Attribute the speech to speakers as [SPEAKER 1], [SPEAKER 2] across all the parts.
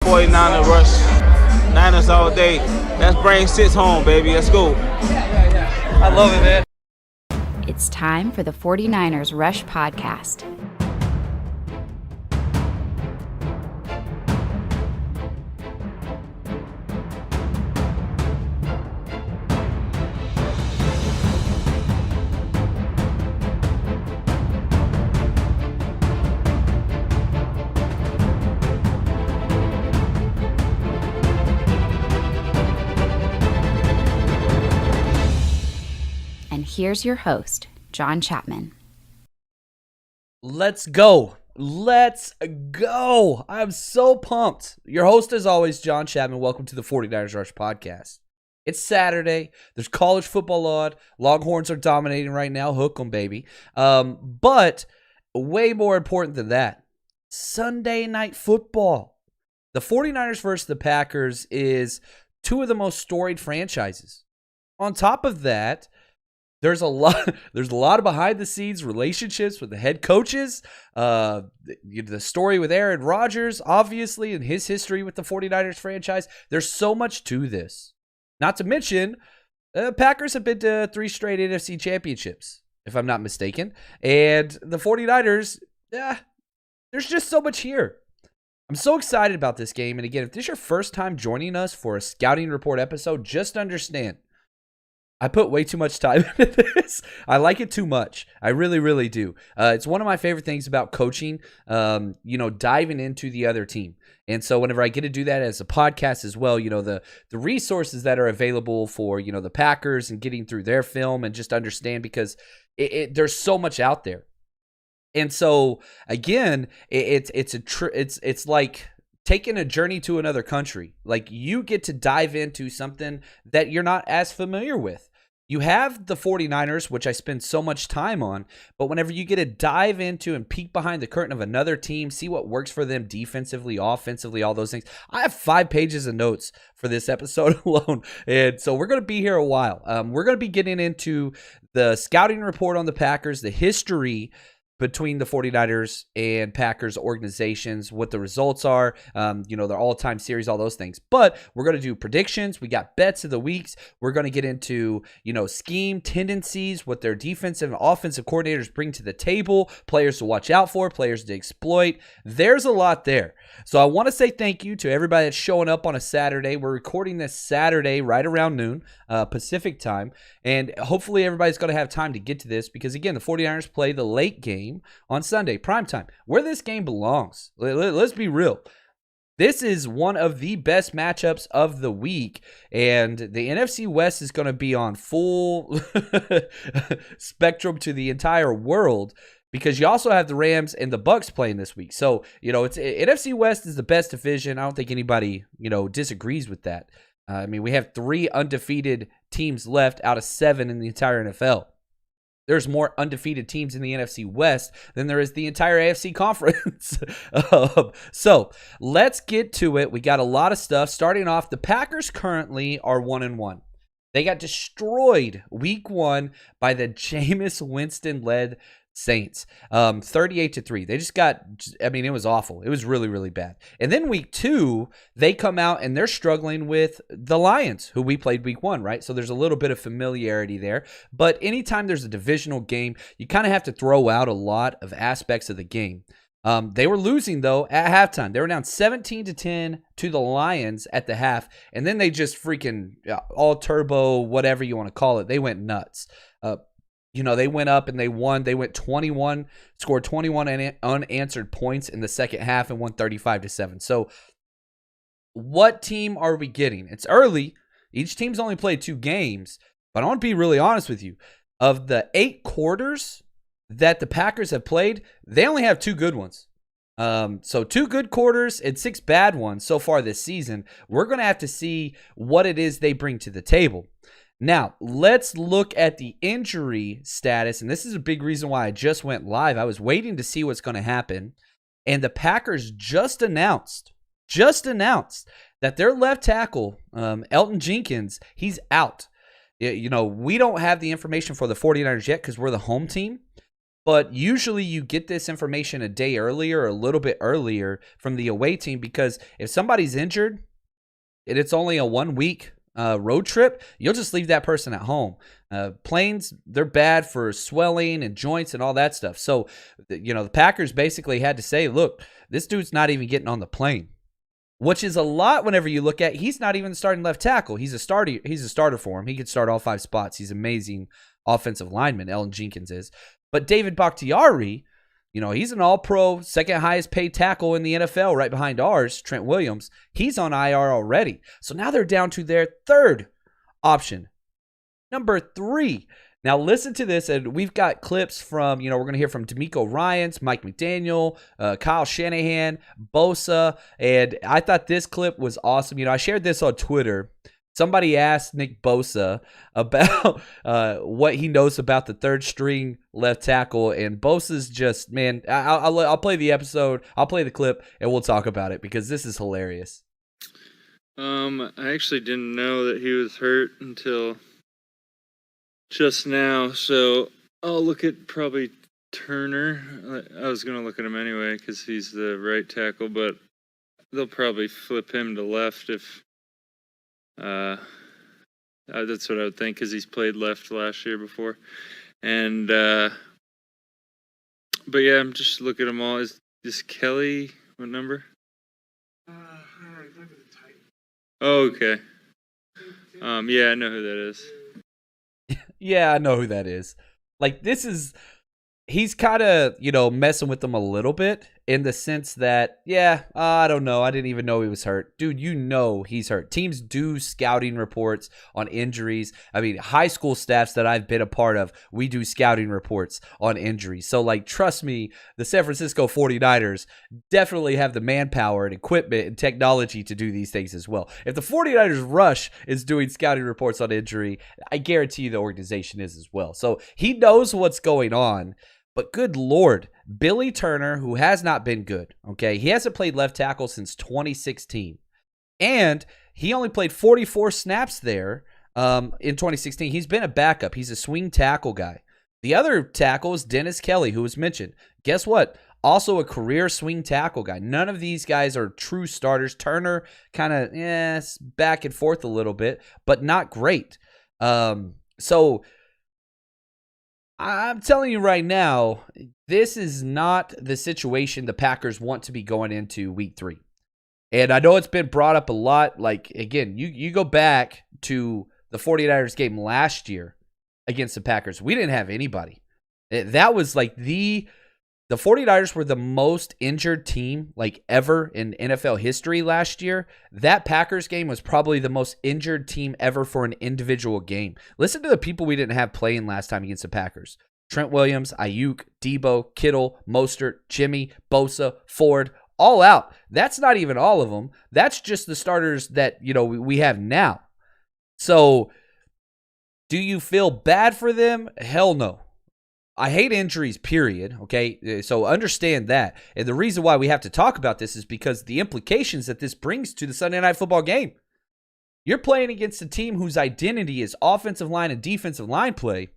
[SPEAKER 1] 49er rush. Niners all day. Let's bring 6 home, baby. Let's go.
[SPEAKER 2] I love it, man.
[SPEAKER 3] It's time for the 49ers Rush Podcast. And here's your host, John Chapman.
[SPEAKER 2] Let's go. Let's go. I'm so pumped. Your host, as always, John Chapman. Welcome to the 49ers Rush Podcast. It's Saturday. There's college football on. Longhorns are dominating right now. Hook 'em, baby. But way more important than that, Sunday night football. The 49ers versus the Packers is two of the most storied franchises. On top of that, there's a lot of behind the scenes relationships with the head coaches. The story with Aaron Rodgers, obviously, and his history with the 49ers franchise. There's so much to this. Not to mention, the Packers have been to 3 straight NFC championships, if I'm not mistaken. And the 49ers, there's just so much here. I'm so excited about this game. And again, if this is your first time joining us for a Scouting Report episode, just understand, I put way too much time into this. I like it too much. I really, really do. It's one of my favorite things about coaching, diving into the other team. And so whenever I get to do that as a podcast as well, the resources that are available for, the Packers and getting through their film and just understand, because there's so much out there. And so again, it's like taking a journey to another country. Like, you get to dive into something that you're not as familiar with. You have the 49ers, which I spend so much time on, but whenever you get to dive into and peek behind the curtain of another team, see what works for them defensively, offensively, all those things. I have 5 pages of notes for this episode alone, and so we're going to be here a while. We're going to be getting into the scouting report on the Packers, the history between the 49ers and Packers organizations, what the results are, their all-time series, all those things. But we're going to do predictions. We got bets of the weeks. We're going to get into, scheme tendencies, what their defensive and offensive coordinators bring to the table, players to watch out for, players to exploit. There's a lot there. So I want to say thank you to everybody that's showing up on a Saturday. We're recording this Saturday right around noon Pacific time, and hopefully everybody's going to have time to get to this, because, again, the 49ers play the late game on Sunday, primetime, where this game belongs. Let's be real. This is one of the best matchups of the week, and the NFC West is going to be on full spectrum to the entire world, because you also have the Rams and the Bucks playing this week. So, it's NFC West is the best division. I don't think anybody, disagrees with that. We have 3 undefeated teams left out of 7 in the entire NFL. There's more undefeated teams in the NFC West than there is the entire AFC conference. So let's get to it. We got a lot of stuff. Starting off, the Packers currently are 1-1. They got destroyed week 1 by the Jameis Winston-led Saints, 38-3. They just got, it was awful. It was really, really bad. And then week 2, they come out and they're struggling with the Lions, who we played week 1, right? So there's a little bit of familiarity there. But anytime there's a divisional game, you kind of have to throw out a lot of aspects of the game. They were losing, though, at halftime. They were down 17-10 to the Lions at the half, and then they just freaking all turbo, whatever you want to call it. They went nuts. They went up and they won. They went scored 21 unanswered points in the second half and won 35-7. So what team are we getting? It's early. Each team's only played 2 games, but I want to be really honest with you. Of the 8 quarters that the Packers have played, they only have 2 good ones. So 2 good quarters and 6 bad ones so far this season. We're going to have to see what it is they bring to the table. Now, let's look at the injury status, and this is a big reason why I just went live. I was waiting to see what's going to happen, and the Packers just announced that their left tackle, Elton Jenkins, he's out. We don't have the information for the 49ers yet because we're the home team, But usually you get this information a day earlier or a little bit earlier from the away team, because if somebody's injured and it's only a 1 week road trip, you'll just leave that person at home. Planes, they're bad for swelling and joints and all that stuff. So, the Packers basically had to say, look, this dude's not even getting on the plane, which is a lot whenever you look at, he's not even starting left tackle. He's a starter for him. He could start all 5 spots. He's amazing offensive lineman, Ellen Jenkins is. But David Bakhtiari, he's an all-pro, second highest paid tackle in the NFL, right behind ours, Trent Williams. He's on IR already. So now they're down to their third option. Number 3. Now listen to this, and we've got clips from, we're going to hear from D'Amico Ryans, Mike McDaniel, Kyle Shanahan, Bosa, and I thought this clip was awesome. I shared this on Twitter. Somebody asked Nick Bosa about what he knows about the third string left tackle, and Bosa's just, man, I'll play the episode, I'll play the clip, and we'll talk about it because this is hilarious.
[SPEAKER 4] I actually didn't know that he was hurt until just now, so I'll look at probably Turner. I was going to look at him anyway because he's the right tackle, but they'll probably flip him to left if... that's what I would think, because he's played left last year before. And, but yeah, I'm just looking at them all. Is Kelly, what number? Oh, okay. Yeah, I know who that is.
[SPEAKER 2] Yeah, I know who that is. Like, he's kind of, messing with them a little bit in the sense that, I don't know. I didn't even know he was hurt. Dude, he's hurt. Teams do scouting reports on injuries. I mean, high school staffs that I've been a part of, we do scouting reports on injuries. So, trust me, the San Francisco 49ers definitely have the manpower and equipment and technology to do these things as well. If the 49ers rush is doing scouting reports on injury, I guarantee you the organization is as well. So, he knows what's going on. But good Lord, Billy Turner, who has not been good, okay? He hasn't played left tackle since 2016. And he only played 44 snaps there in 2016. He's been a backup. He's a swing tackle guy. The other tackle is Dennis Kelly, who was mentioned. Guess what? Also a career swing tackle guy. None of these guys are true starters. Turner kind of back and forth a little bit, but not great. So I'm telling you right now, this is not the situation the Packers want to be going into week 3. And I know it's been brought up a lot. Again, you go back to the 49ers game last year against the Packers. We didn't have anybody. That was the 49ers were the most injured team ever in NFL history last year. That Packers game was probably the most injured team ever for an individual game. Listen to the people we didn't have playing last time against the Packers. Trent Williams, Ayuk, Debo, Kittle, Mostert, Jimmy, Bosa, Ford, all out. That's not even all of them. That's just the starters that, we have now. So, do you feel bad for them? Hell no. I hate injuries, period, okay? So understand that. And the reason why we have to talk about this is because the implications that this brings to the Sunday Night Football game. You're playing against a team whose identity is offensive line and defensive line play,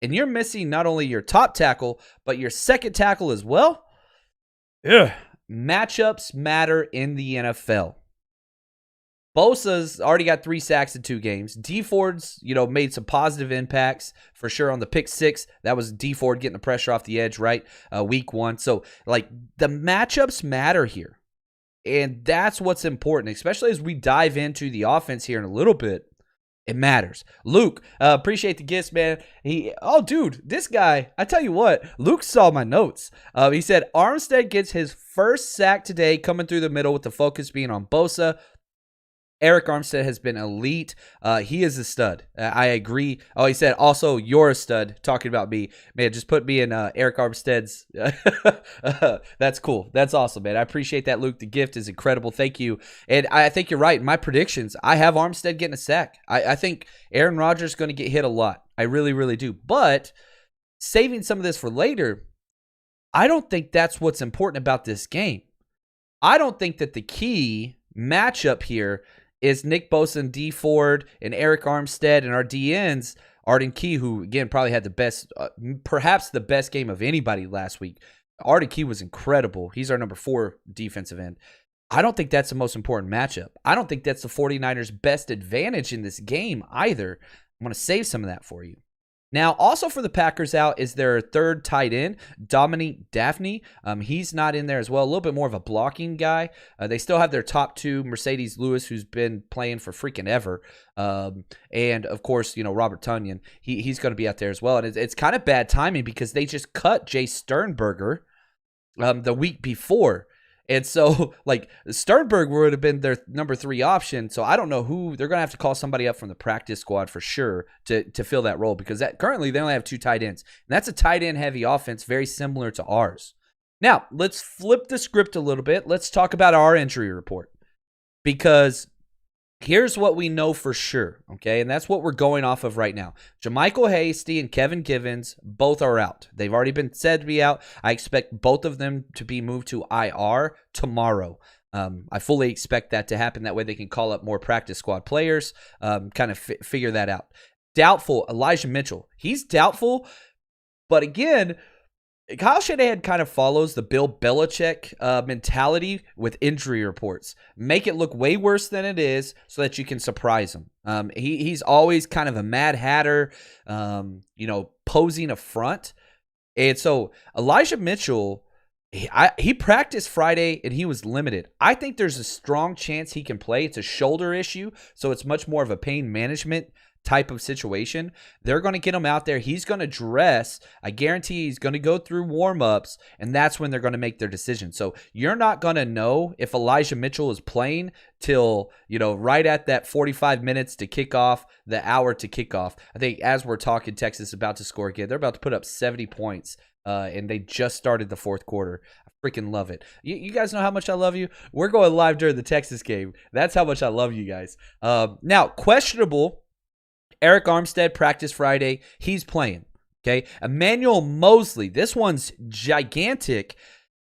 [SPEAKER 2] and you're missing not only your top tackle, but your second tackle as well. Yeah. Matchups matter in the NFL. Bosa's already got 3 sacks in 2 games. D Ford's, made some positive impacts for sure on the pick 6. That was D Ford getting the pressure off the edge, right? Week 1. So, the matchups matter here. And that's what's important, especially as we dive into the offense here in a little bit. It matters. Luke, appreciate the gifts, man. Dude, this guy, I tell you what, Luke saw my notes. He said, Armstead gets his first sack today coming through the middle with the focus being on Bosa. Eric Armstead has been elite. He is a stud. I agree. Oh, he said, also, you're a stud, talking about me. Man, just put me in Eric Armstead's. That's cool. That's awesome, man. I appreciate that, Luke. The gift is incredible. Thank you. And I think you're right. In my predictions, I have Armstead getting a sack. I think Aaron Rodgers is going to get hit a lot. I really, really do. But saving some of this for later, I don't think that's what's important about this game. I don't think that the key matchup here is Nick Bosa and D Ford and Eric Armstead and our DNs Arden Key, who, again, probably had the best, perhaps the best game of anybody last week. Arden Key was incredible. He's our number 4 defensive end. I don't think that's the most important matchup. I don't think that's the 49ers' best advantage in this game either. I'm going to save some of that for you. Now, also for the Packers out is their third tight end, Dominique Daphne. He's not in there as well. A little bit more of a blocking guy. They still have their top 2, Mercedes Lewis, who's been playing for freaking ever. And, of course, Robert Tonyan. He's going to be out there as well. And it's kind of bad timing because they just cut Jay Sternberger the week before. And so, Sternberg would have been their number 3 option. So I don't know who. They're going to have to call somebody up from the practice squad for sure to fill that role because currently they only have 2 tight ends. And that's a tight end heavy offense, very similar to ours. Now, let's flip the script a little bit. Let's talk about our injury report because here's what we know for sure, okay? And that's what we're going off of right now. JaMychal Hasty and Kevin Givens both are out. They've already been said to be out. I expect both of them to be moved to IR tomorrow. I fully expect that to happen. That way they can call up more practice squad players, kind of figure that out. Doubtful, Elijah Mitchell. He's doubtful, but again, Kyle Shanahan kind of follows the Bill Belichick mentality with injury reports. Make it look way worse than it is so that you can surprise him. He's always kind of a Mad Hatter, posing a front. And so Elijah Mitchell, he practiced Friday and he was limited. I think there's a strong chance he can play. It's a shoulder issue, so it's much more of a pain management type of situation. They're going to get him out there. He's going to dress. I guarantee he's going to go through warm-ups, and that's when they're going to make their decision. So you're not going to know if Elijah Mitchell is playing till, right at that 45 minutes to kick off, the hour to kick off. I think as we're talking, Texas is about to score again. They're about to put up 70 points, and they just started the fourth quarter. I freaking love it. You guys know how much I love you? We're going live during the Texas game. That's how much I love you guys. Now, questionable. Eric Armstead practiced Friday. He's playing. Okay. Emmanuel Mosley. This one's gigantic.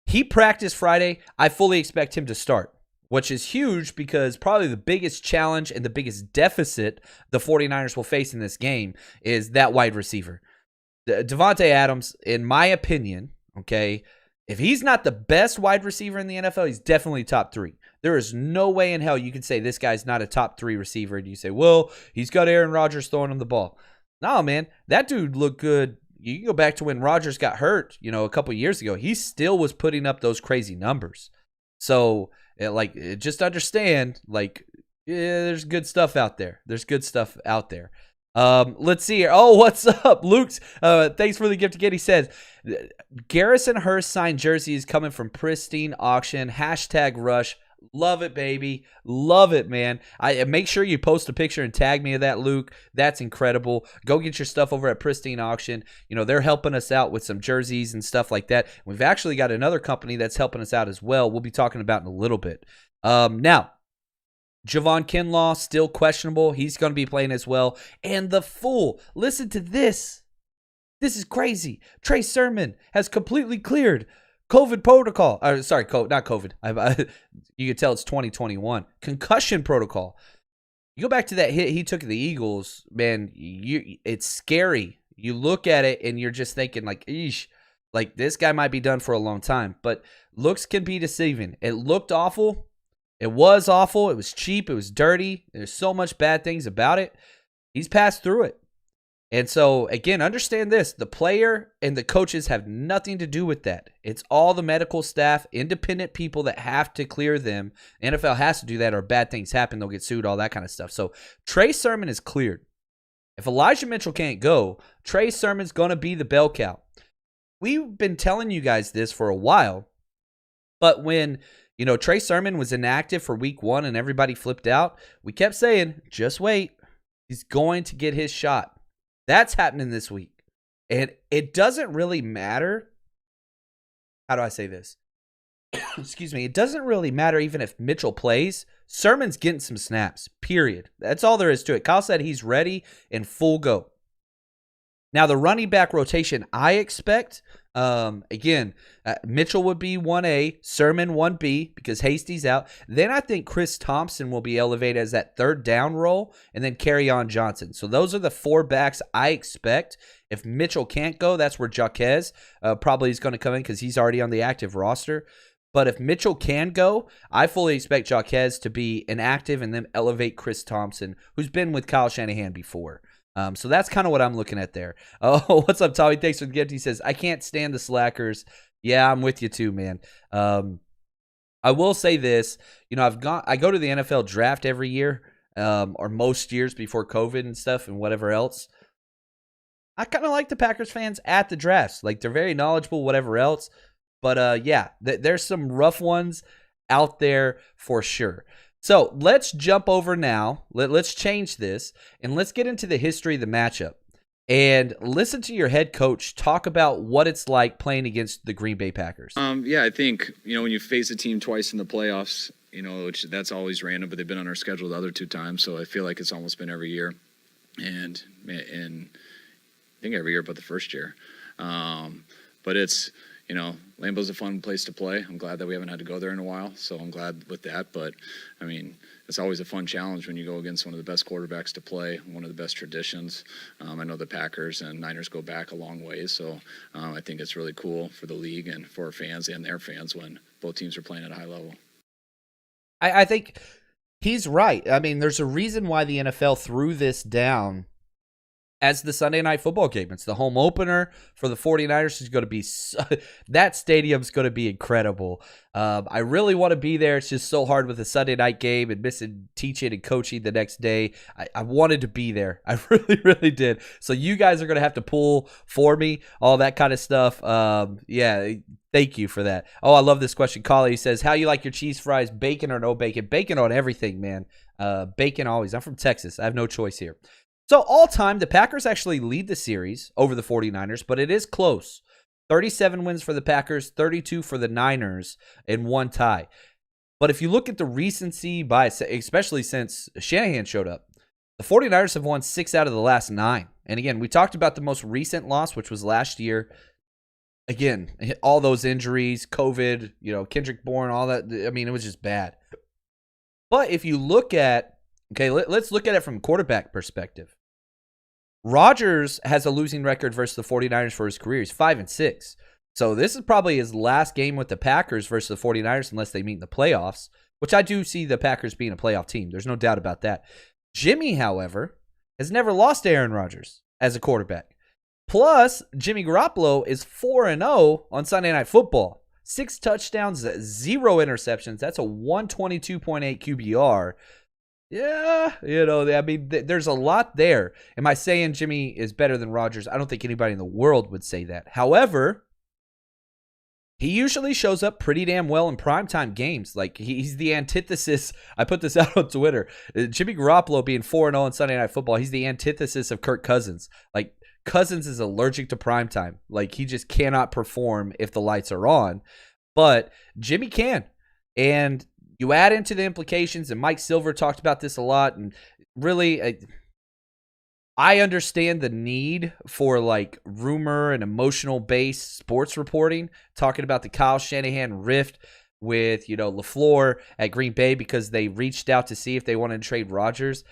[SPEAKER 2] He practiced Friday. I fully expect him to start, which is huge because probably the biggest challenge and the biggest deficit the 49ers will face in this game is that wide receiver. Devontae Adams, in my opinion, okay, if he's not the best wide receiver in the NFL, he's definitely top 3. There is no way in hell you can say this guy's not a top 3 receiver. And you say, well, he's got Aaron Rodgers throwing him the ball. No, man, that dude looked good. You can go back to when Rodgers got hurt, a couple years ago. He still was putting up those crazy numbers. So, just understand, there's good stuff out there. Let's see here. Oh, what's up? Luke's, thanks for the gift again. He says, Garrison Hurst signed jersey is coming from pristine auction. #rush. Love it, baby. Love it, man. I make sure you post a picture and tag me of that, Luke. That's incredible. Go get your stuff over at Pristine Auction. They're helping us out with some jerseys and stuff like that. We've actually got another company that's helping us out as well. We'll be talking about in a little bit. Now, Javon Kinlaw, still questionable. He's going to be playing as well. And the fool, listen to this. This is crazy. Trey Sermon has completely cleared COVID protocol. Not COVID. You can tell it's 2021. Concussion protocol. You go back to that hit he took at the Eagles, man, it's scary. You look at it and you're just thinking eesh, this guy might be done for a long time. But looks can be deceiving. It looked awful. It was awful. It was cheap. It was dirty. There's so much bad things about it. He's passed through it. And so, again, understand this. The player and the coaches have nothing to do with that. It's all the medical staff, independent people that have to clear them. The NFL has to do that or bad things happen. They'll get sued, all that kind of stuff. So, Trey Sermon is cleared. If Elijah Mitchell can't go, Trey Sermon's going to be the bell cow. We've been telling you guys this for a while. But when, Trey Sermon was inactive for week 1 and everybody flipped out, we kept saying, just wait. He's going to get his shot. That's happening this week. And it doesn't really matter. How do I say this? Excuse me. It doesn't really matter even if Mitchell plays. Sermon's getting some snaps, period. That's all there is to it. Kyle said he's ready and full go. Now, the running back rotation, I expect Again, Mitchell would be 1A, Sermon 1B because Hasty's out. Then I think Chris Thompson will be elevated as that third down role, and then Kerryon Johnson. So those are the 4 backs I expect. If Mitchell can't go, that's where Jaquez probably is going to come in because he's already on the active roster. But if Mitchell can go, I fully expect Jaquez to be inactive and then elevate Chris Thompson, who's been with Kyle Shanahan before. So that's kind of what I'm looking at there. Oh, what's up, Tommy? Thanks for the gift. He says, I can't stand the slackers. Yeah, I'm with you too, man. I will say this. I go to the NFL draft every year, or most years before COVID and stuff and whatever else. I kind of like the Packers fans at the drafts. Like, they're very knowledgeable, whatever else. But, yeah, there's some rough ones out there for sure. So let's jump over now. Let's change this, and let's get into the history of the matchup. And listen to your head coach talk about what it's like playing against the Green Bay Packers.
[SPEAKER 5] Yeah, I think, when you face a team twice in the playoffs, which that's always random, but they've been on our schedule the other 2 times, so I feel like it's almost been every year. And I think every year but the first year. But it's, Lambeau's a fun place to play. I'm glad that we haven't had to go there in a while, so I'm glad with that. But, it's always a fun challenge when you go against one of the best quarterbacks to play, one of the best traditions. I know the Packers and Niners go back a long ways, so I think it's really cool for the league and for our fans and their fans when both teams are playing at a high level.
[SPEAKER 2] I think he's right. There's a reason why the NFL threw this down as the Sunday Night Football game. It's the home opener for the 49ers. Is going to be that stadium's going to be incredible. I really want to be there. It's just so hard with a Sunday night game and missing teaching and coaching the next day. I wanted to be there. I really, really did. So you guys are going to have to pull for me, all that kind of stuff. Yeah, thank you for that. Oh, I love this question. Collie says, how you like your cheese fries, bacon or no bacon? Bacon on everything, man. Bacon always. I'm from Texas. I have no choice here. So all time, the Packers actually lead the series over the 49ers, but it is close. 37 wins for the Packers, 32 for the Niners, and 1 tie. But if you look at the recency bias, especially since Shanahan showed up, the 49ers have won 6 out of the last 9. And again, we talked about the most recent loss, which was last year. Again, all those injuries, COVID, Kendrick Bourne, all that. It was just bad. But if you look at, let's look at it from a quarterback perspective. Rodgers has a losing record versus the 49ers for his career. He's 5-6. So this is probably his last game with the Packers versus the 49ers unless they meet in the playoffs, which I do see the Packers being a playoff team. There's no doubt about that. Jimmy, however, has never lost to Aaron Rodgers as a quarterback. Plus, Jimmy Garoppolo is 4-0 on Sunday Night Football. 6 touchdowns, 0 interceptions. That's a 122.8 QBR. Yeah, there's a lot there. Am I saying Jimmy is better than Rodgers? I don't think anybody in the world would say that. However, he usually shows up pretty damn well in primetime games. Like, he's the antithesis. I put this out on Twitter. Jimmy Garoppolo being 4-0 on Sunday Night Football, he's the antithesis of Kirk Cousins. Like, Cousins is allergic to primetime. Like, he just cannot perform if the lights are on. But Jimmy can. And you add into the implications, and Mike Silver talked about this a lot, and really, I understand the need for like rumor and emotional-based sports reporting, talking about the Kyle Shanahan rift with, LaFleur at Green Bay because they reached out to see if they wanted to trade Rodgers.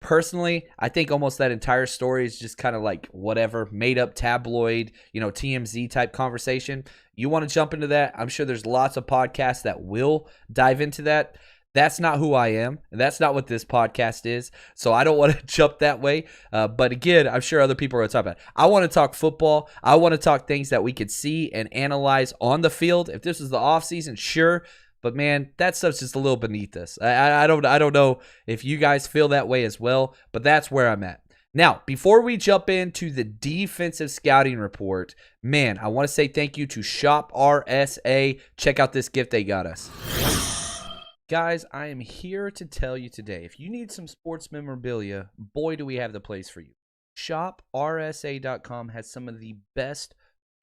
[SPEAKER 2] Personally, I think almost that entire story is just kind of like whatever, made-up tabloid, TMZ type conversation. You want to jump into that? I'm sure there's lots of podcasts that will dive into that. That's not who I am, and that's not what this podcast is, so I don't want to jump that way. But again, I'm sure other people are going to talk about it. I want to talk football. I want to talk things that we could see and analyze on the field. If this is the offseason, sure. But man, that stuff's just a little beneath us. I don't know if you guys feel that way as well, but that's where I'm at. Now, before we jump into the defensive scouting report, man, I want to say thank you to Shop RSA. Check out this gift they got us. Guys, I am here to tell you today, if you need some sports memorabilia, boy, do we have the place for you. ShopRSA.com has some of the best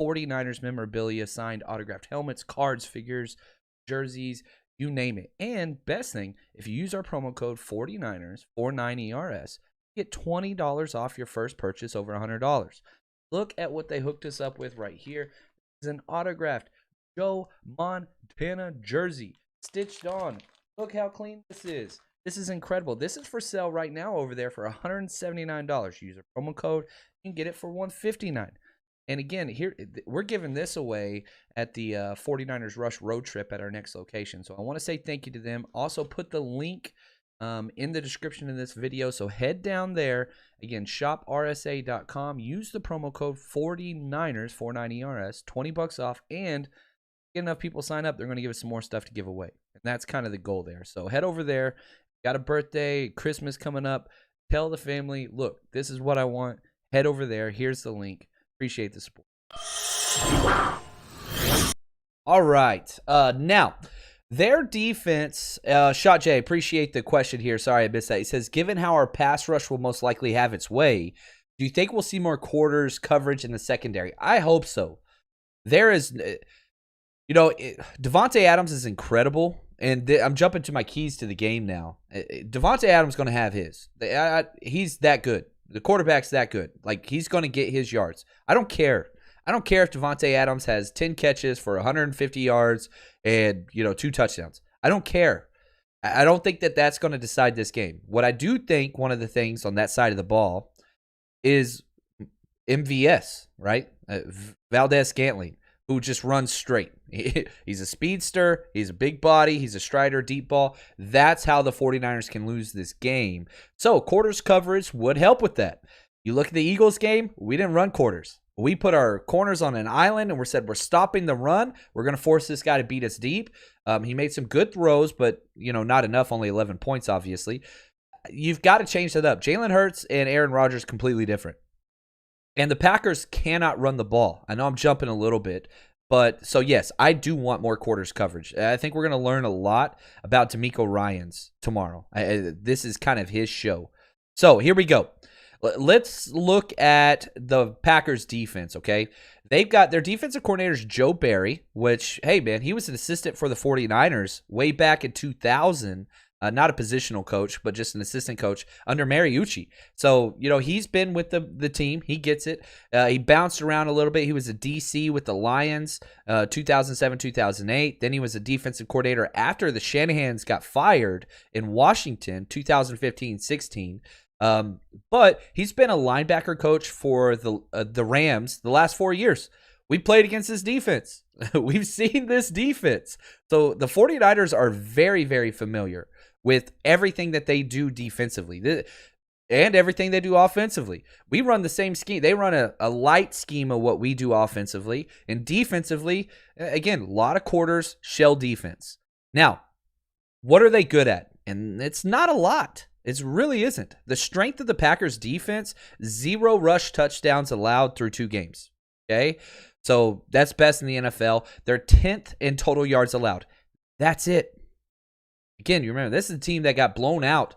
[SPEAKER 2] 49ers memorabilia, signed autographed helmets, cards, figures, jerseys, you name it. And best thing, if you use our promo code 49ers, 49ERS, you get $20 off your first purchase over $100. Look at what they hooked us up with right here. is an autographed Joe Montana jersey, stitched on. Look how clean this is. This is incredible. This is for sale right now over there for $179. Use a promo code, you can get it for $159. And again, here we're giving this away at the 49ers Rush road trip at our next location. So I want to say thank you to them. Also put the link in the description of this video. So head down there. Again, shoprsa.com. Use the promo code 49ers, 49ERS, $20 off. And get enough people sign up, they're going to give us some more stuff to give away. And that's kind of the goal there. So head over there. Got a birthday, Christmas coming up. Tell the family, look, this is what I want. Head over there. Here's the link. Appreciate the support. All right. Now, their defense, Shot J, appreciate the question here. Sorry I missed that. He says, given how our pass rush will most likely have its way, do you think we'll see more quarters coverage in the secondary? I hope so. There is, Devontae Adams is incredible. And I'm jumping to my keys to the game now. Devontae Adams is going to have his. He's that good. The quarterback's that good. Like, he's going to get his yards. I don't care. I don't care if Devontae Adams has 10 catches for 150 yards and, 2 touchdowns. I don't care. I don't think that that's going to decide this game. What I do think one of the things on that side of the ball is MVS, right? Valdez-Scantling, who just runs straight. He's a speedster. He's a big body. He's a strider, deep ball. That's how the 49ers can lose this game. So quarters coverage would help with that. You look at the Eagles game, we didn't run quarters. We put our corners on an island and we said we're stopping the run. We're going to force this guy to beat us deep. He made some good throws, but not enough, only 11 points, obviously. You've got to change that up. Jalen Hurts and Aaron Rodgers completely different. And the Packers cannot run the ball. I know I'm jumping a little bit, but so yes, I do want more quarters coverage. I think we're going to learn a lot about DeMeco Ryans tomorrow. This is kind of his show. So here we go. Let's look at the Packers defense, okay? They've got their defensive coordinator's Joe Barry, which, hey, man, he was an assistant for the 49ers way back in 2000. Not a positional coach, but just an assistant coach under Mariucci. So, he's been with the team. He gets it. He bounced around a little bit. He was a DC with the Lions 2007, 2008. Then he was a defensive coordinator after the Shanahans got fired in Washington 2015-16. But he's been a linebacker coach for the Rams the last 4 years. We played against this defense. We've seen this defense. So the 49ers are very, very familiar with everything that they do defensively and everything they do offensively. We run the same scheme. They run a light scheme of what we do offensively. And defensively, again, a lot of quarters, shell defense. Now, what are they good at? And it's not a lot. It really isn't. The strength of the Packers defense, 0 rush touchdowns allowed through 2 games. Okay? So that's best in the NFL. They're 10th in total yards allowed. That's it. Again, you remember, this is a team that got blown out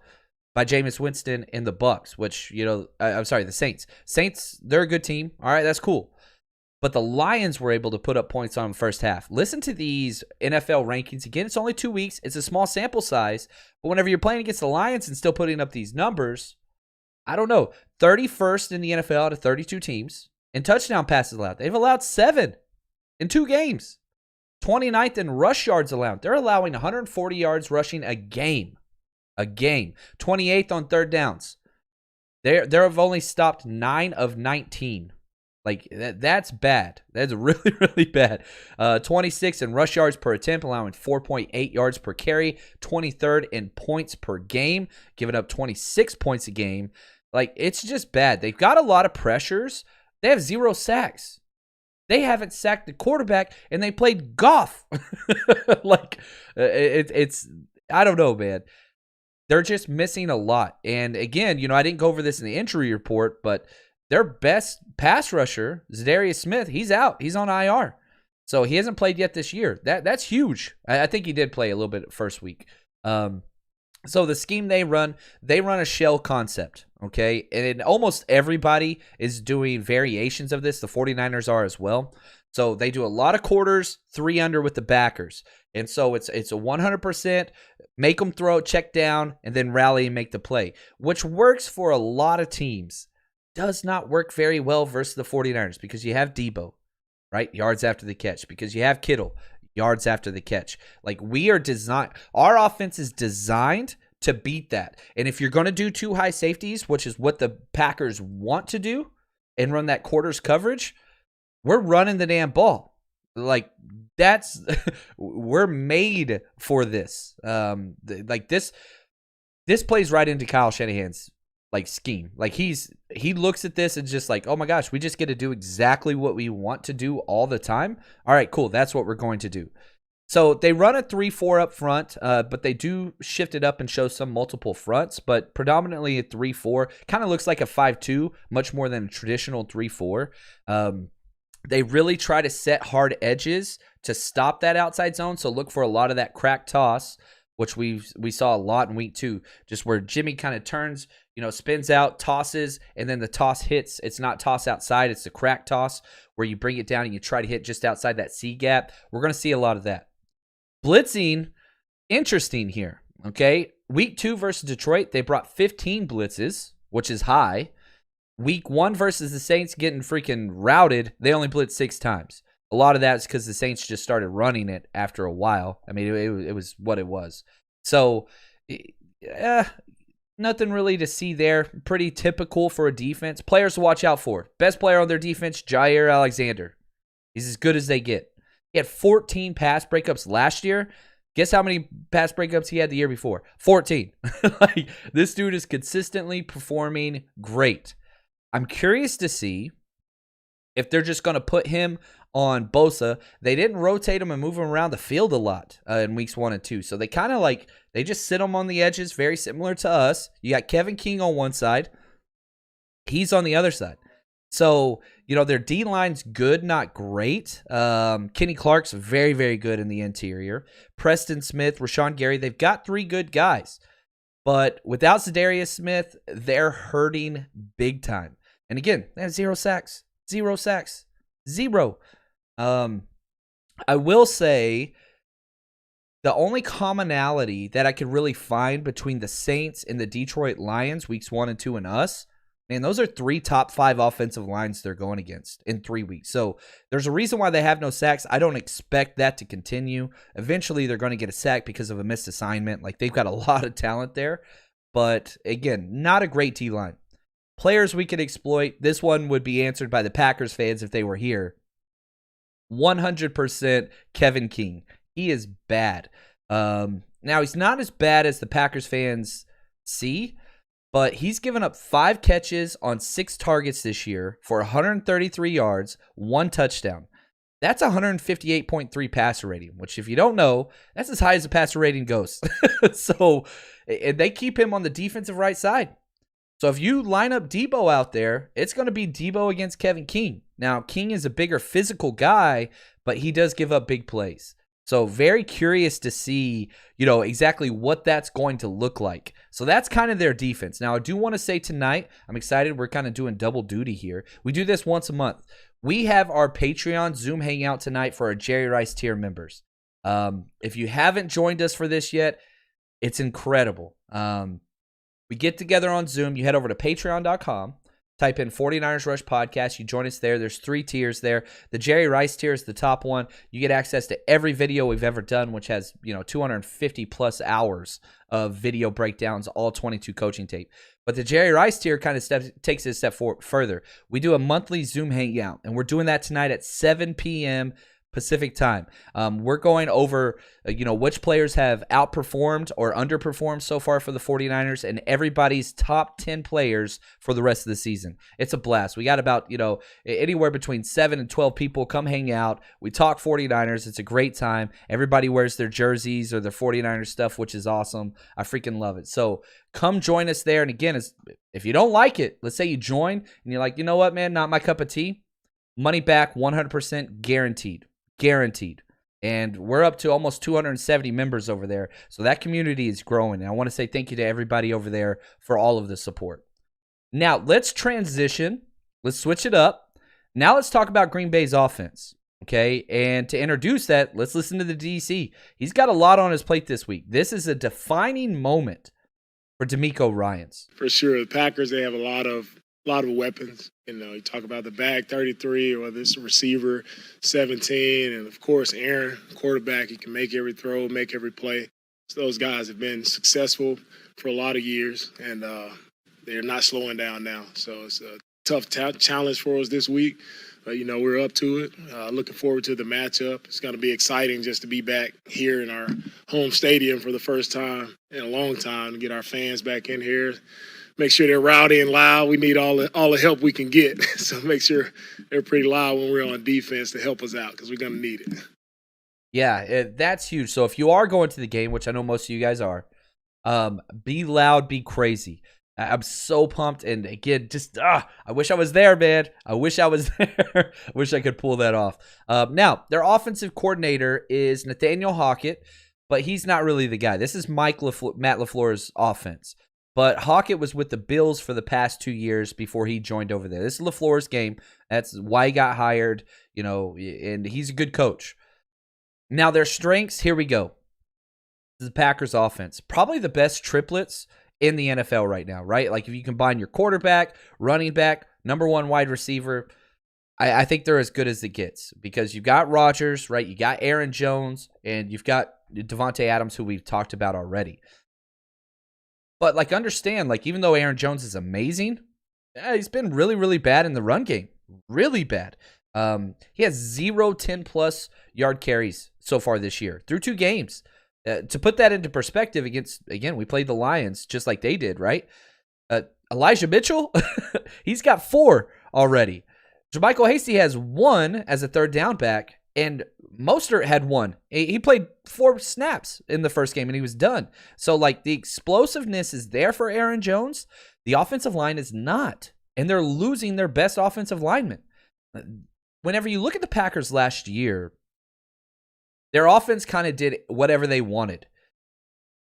[SPEAKER 2] by Jameis Winston and the Bucs, which, the Saints. Saints, they're a good team. All right, that's cool. But the Lions were able to put up points on the first half. Listen to these NFL rankings. Again, it's only 2 weeks. It's a small sample size. But whenever you're playing against the Lions and still putting up these numbers, I don't know. 31st in the NFL out of 32 teams. And touchdown passes allowed. They've allowed 7 in 2 games. 29th in rush yards allowed. They're allowing 140 yards rushing a game. 28th on third downs. They have only stopped 9 of 19. Like, that's bad. That's really, really bad. 26th in rush yards per attempt, allowing 4.8 yards per carry. 23rd in points per game, giving up 26 points a game. Like, it's just bad. They've got a lot of pressures. They have 0 sacks. They haven't sacked the quarterback, and they played Goff. It's I don't know, man. They're just missing a lot. And again, I didn't go over this in the injury report, but their best pass rusher, Zadarius Smith, he's out. He's on IR. So he hasn't played yet this year. That's huge. I think he did play a little bit first week. So the scheme they run a shell concept, okay? And almost everybody is doing variations of this. The 49ers are as well. So they do a lot of quarters, 3 under with the backers. And so it's a 100%, make them throw, check down, and then rally and make the play, which works for a lot of teams. Does not work very well versus the 49ers because you have Debo. right? Yards after the catch, because you have Kittle, yards after the catch. Like, we are designed, our offense is designed to beat that. And if you're going to do 2 high safeties, which is what the Packers want to do, and run that quarters coverage, we're running the damn ball. Like, that's we're made for this. This plays right into Kyle Shanahan's like scheme. Like, he looks at this and just like, oh my gosh, we just get to do exactly what we want to do all the time. All right, cool. That's what we're going to do. So they run a 3-4 up front, but they do shift it up and show some multiple fronts, but predominantly a 3-4. Kind of looks like a 5-2, much more than a traditional 3-4. They really try to set hard edges to stop that outside zone, so look for a lot of that crack toss, which we saw a lot in week 2, just where Jimmy kind of turns, spins out, tosses, and then the toss hits. It's not toss outside, it's the crack toss where you bring it down and you try to hit just outside that C gap. We're going to see a lot of that. Blitzing, interesting here, okay? Week 2 versus Detroit, they brought 15 blitzes, which is high. Week 1 versus the Saints, getting freaking routed, they only blitzed 6 times. A lot of that is because the Saints just started running it after a while. I mean, it was what it was. So, nothing really to see there. Pretty typical for a defense. Players to watch out for. Best player on their defense, Jair Alexander. He's as good as they get. He had 14 pass breakups last year. Guess how many pass breakups he had the year before? 14. Like, this dude is consistently performing great. I'm curious to see if they're just going to put him on Bosa. They didn't rotate him and move him around the field a lot in weeks 1 and 2. So they kind of they just sit him on the edges, very similar to us. You got Kevin King on one side. He's on the other side. So, their D-line's good, not great. Kenny Clark's very, very good in the interior. Preston Smith, Rashawn Gary, they've got 3 good guys. But without Za'Darius Smith, they're hurting big time. And again, they have 0 sacks. 0 sacks. 0. I will say the only commonality that I could really find between the Saints and the Detroit Lions, weeks 1 and 2, and us, man, those are 3 top 5 offensive lines they're going against in 3 weeks. So there's a reason why they have no sacks. I don't expect that to continue. Eventually, they're going to get a sack because of a missed assignment. Like, they've got a lot of talent there. But again, not a great D-line. Players we could exploit. This one would be answered by the Packers fans if they were here. 100% Kevin King. He is bad. Now, he's not as bad as the Packers fans see, but he's given up 5 catches on 6 targets this year for 133 yards, 1 touchdown. That's 158.3 passer rating, which, if you don't know, that's as high as a passer rating goes. So, and they keep him on the defensive right side. So if you line up Debo out there, it's going to be Debo against Kevin King. Now, King is a bigger physical guy, but he does give up big plays. So very curious to see, exactly what that's going to look like. So that's kind of their defense. Now, I do want to say tonight, I'm excited. We're kind of doing double duty here. We do this once a month. We have our Patreon Zoom hangout tonight for our Jerry Rice tier members. If you haven't joined us for this yet, it's incredible. We get together on Zoom. You head over to patreon.com. Type in 49ers Rush Podcast. You join us there. There's 3 tiers there. The Jerry Rice tier is the top one. You get access to every video we've ever done, which has 250 plus hours of video breakdowns, all 22 coaching tape. But the Jerry Rice tier kind of takes it a step further. We do a monthly Zoom hangout, and we're doing that tonight at 7 p.m. Pacific time. We're going over, which players have outperformed or underperformed so far for the 49ers and everybody's top 10 players for the rest of the season. It's a blast. We got about, anywhere between 7 and 12 people come hang out. We talk 49ers. It's a great time. Everybody wears their jerseys or their 49ers stuff, which is awesome. I freaking love it. So come join us there. And again, if you don't like it, let's say you join and you're like, you know what, man, not my cup of tea. Money back, 100% guaranteed. Guaranteed. And we're up to almost 270 members over there. So that community is growing. And I want to say thank you to everybody over there for all of the support. Now, let's transition. Let's switch it up. Now let's talk about Green Bay's offense. Okay? And to introduce that, let's listen to the DC. He's got a lot on his plate this week. This is a defining moment for DeMeco Ryans.
[SPEAKER 6] For sure. The Packers, they have a lot of lot of weapons. You talk about the bag 33 or this receiver 17, and of course Aaron, quarterback. He can make every throw, make every play. So those guys have been successful for a lot of years, and they're not slowing down now. So it's a tough challenge for us this week. But, we're up to it. Looking forward to the matchup. It's going to be exciting just to be back here in our home stadium for the first time in a long time, to get our fans back in here. Make sure they're rowdy and loud. We need all the help we can get. So make sure they're pretty loud when we're on defense to help us out, because we're going to need it.
[SPEAKER 2] Yeah, that's huge. So if you are going to the game, which I know most of you guys are, be loud, be crazy. I'm so pumped. And again, just I wish I was there, man. I wish I was there. I wish I could pull that off. Now, their offensive coordinator is Nathaniel Hackett, but he's not really the guy. This is Matt LaFleur's offense. But Hackett was with the Bills for the past 2 years before he joined over there. This is LaFleur's game. That's why he got hired, and he's a good coach. Now, their strengths, here we go. This is the Packers offense. Probably the best triplets in the NFL right now, right? Like if you combine your quarterback, running back, number one wide receiver, I think they're as good as it gets, because you've got Rodgers, right? You got Aaron Jones, and you've got Devontae Adams, who we've talked about already. But understand, even though Aaron Jones is amazing, he's been really, really bad in the run game. Really bad. He has 0 10-plus yard carries so far this year through 2 games. To put that into perspective, we played the Lions just like they did, right? Elijah Mitchell, he's got 4 already. Jermichael Hasty has 1 as a third down back, and Mostert had 1. He played 4 snaps in the first game, and he was done. So, the explosiveness is there for Aaron Jones. The offensive line is not, and they're losing their best offensive lineman. Whenever you look at the Packers last year, their offense kind of did whatever they wanted.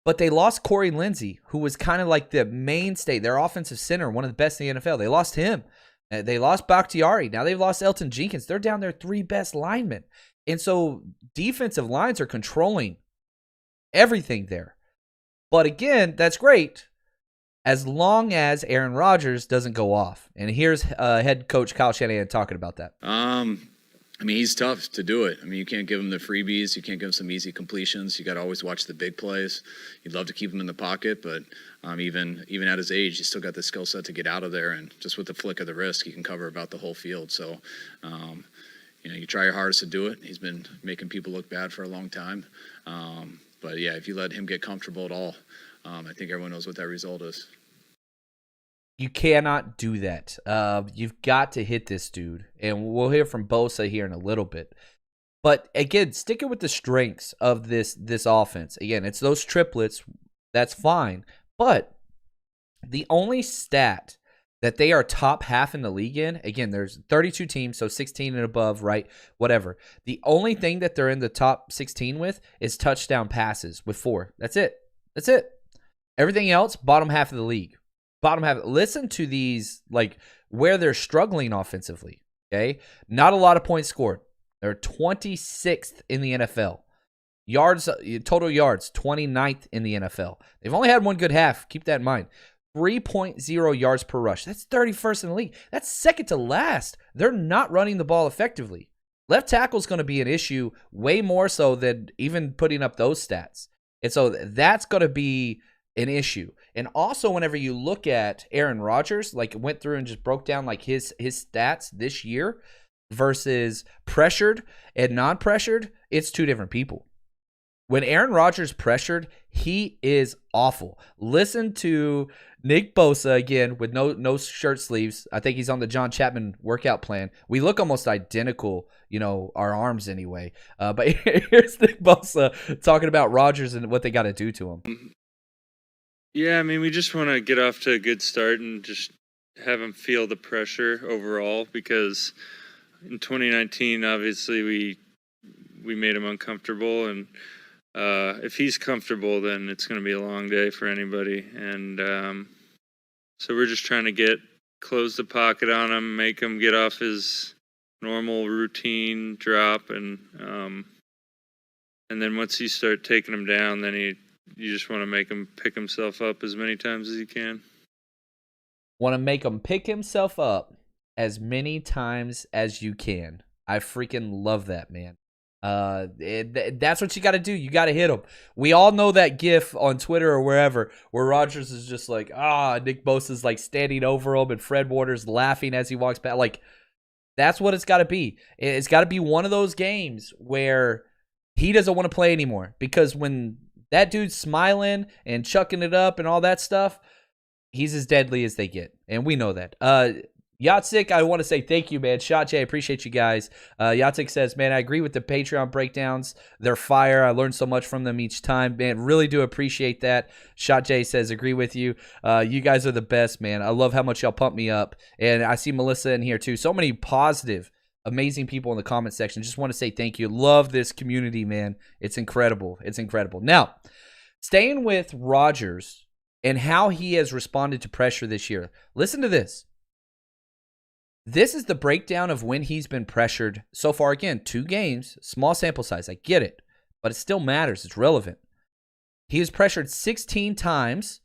[SPEAKER 2] But they lost Corey Lindsey, who was kind of like the mainstay, their offensive center, one of the best in the NFL. They lost him. They lost Bakhtiari. Now they've lost Elton Jenkins. They're down their 3 best linemen. And so defensive lines are controlling everything there. But again, that's great as long as Aaron Rodgers doesn't go off. And here's head coach Kyle Shanahan talking about that.
[SPEAKER 5] He's tough to do it. You can't give him the freebies. You can't give him some easy completions. You got to always watch the big plays. You'd love to keep him in the pocket, but even at his age, he's still got the skill set to get out of there. And just with the flick of the wrist, he can cover about the whole field. So, you try your hardest to do it. He's been making people look bad for a long time. But yeah, if you let him get comfortable at all, I think everyone knows what that result is.
[SPEAKER 2] You cannot do that. You've got to hit this dude. And we'll hear from Bosa here in a little bit. But again, sticking with the strengths of this offense. Again, it's those triplets. That's fine. But the only stat that they are top half in the league in, again, there's 32 teams, so 16 and above, right? Whatever. The only thing that they're in the top 16 with is touchdown passes with 4. That's it. Everything else, bottom half of the league. Bottom half. Listen to these, where they're struggling offensively, okay? Not a lot of points scored. They're 26th in the NFL. Total yards, 29th in the NFL. They've only had 1 good half. Keep that in mind. 3.0 yards per rush. That's 31st in the league. That's second to last. They're not running the ball effectively. Left tackle is going to be an issue way more so than even putting up those stats. And so that's going to be an issue. And also, whenever you look at Aaron Rodgers, went through and just broke down his stats this year versus pressured and non-pressured, it's 2 different people. When Aaron Rodgers pressured, he is awful. Listen to Nick Bosa again with no shirt sleeves. I think he's on the John Chapman workout plan. We look almost identical, our arms anyway. But here's Nick Bosa talking about Rodgers and what they got to do to him.
[SPEAKER 4] Yeah, we just want to get off to a good start and just have him feel the pressure overall, because in 2019, obviously, we made him uncomfortable, and if he's comfortable, then it's going to be a long day for anybody. And so we're just trying to close the pocket on him, make him get off his normal routine drop, and then once you start taking him down, then you just want to make him pick himself up as many times as he can.
[SPEAKER 2] Want to make him pick himself up as many times as you can. I freaking love that, man. That's what you got to do. You got to hit him. We all know that gif on Twitter or wherever where Rodgers is just like, Nick Bosa's like standing over him and Fred Warner's laughing as he walks back. Like, that's what it's got to be. It's got to be one of those games where he doesn't want to play anymore, because when that dude's smiling and chucking it up and all that stuff, he's as deadly as they get, and we know that. Yatsik, I want to say thank you, man. Shot J, I appreciate you guys. Yatsik says, man, I agree with the Patreon breakdowns. They're fire. I learned so much from them each time. Man, really do appreciate that. Shot J says, agree with you. You guys are the best, man. I love how much y'all pump me up. And I see Melissa in here, too. So many positive, amazing people in the comment section. Just want to say thank you. Love this community, man. It's incredible. It's incredible. Now, staying with Rodgers and how he has responded to pressure this year. Listen to this. This is the breakdown of when he's been pressured so far. Again, 2 games, small sample size. I get it, but it still matters. It's relevant. He was pressured 16 times.